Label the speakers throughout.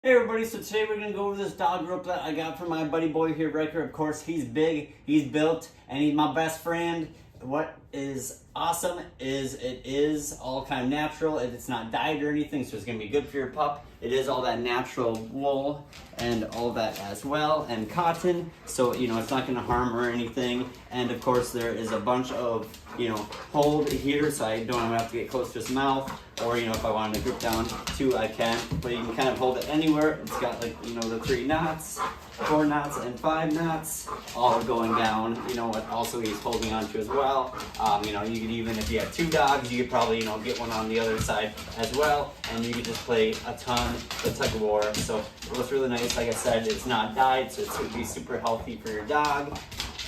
Speaker 1: Hey everybody, so today we're going to go over this dog rope that I got from my buddy boy here, Riker. Of course, he's big, he's built, and he's my best friend. What is awesome is it is all kind of natural. It's not dyed or anything, so it's going to be good for your pup. It is all that natural wool and all that as well, and cotton, so it's not going to harm or anything. And of course, there is a bunch of hold here, so I don't have to get close to his mouth, or if I wanted to grip down too, I can. But you can kind of hold it anywhere. It's got the 3 knots, 4 knots, and 5 knots, all going down. What also he's holding on to as well. You could even, if you have 2 dogs, you could probably get one on the other side as well, and you could just play a ton of tug-of-war. So it looks really nice. Like I said, it's not dyed, so it's going to be super healthy for your dog.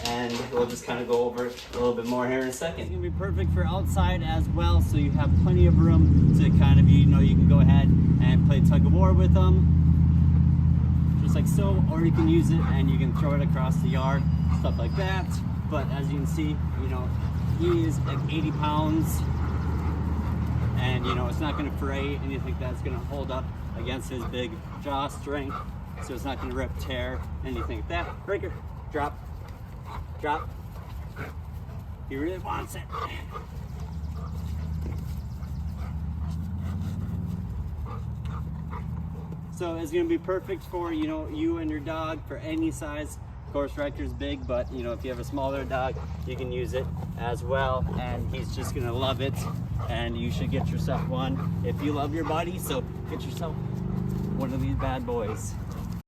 Speaker 1: And we'll just kind of go over it a little bit more here in a second. It's going to be perfect for outside as well, so you have plenty of room to kind of, you can go ahead and play tug-of-war with them, just like so, or you can use it and you can throw it across the yard, stuff like that. But as you can see, he is like 80 pounds, and it's not going to fray anything. That's going to hold up against his big jaw strength, so it's not going to rip, tear, anything like that. Breaker, drop. Drop. He really wants it. So it's going to be perfect for, you and your dog, for any size. Of course, Riker's big, but, if you have a smaller dog, you can use it as well. And he's just going to love it. And you should get yourself one if you love your buddy. So get yourself one of these bad boys.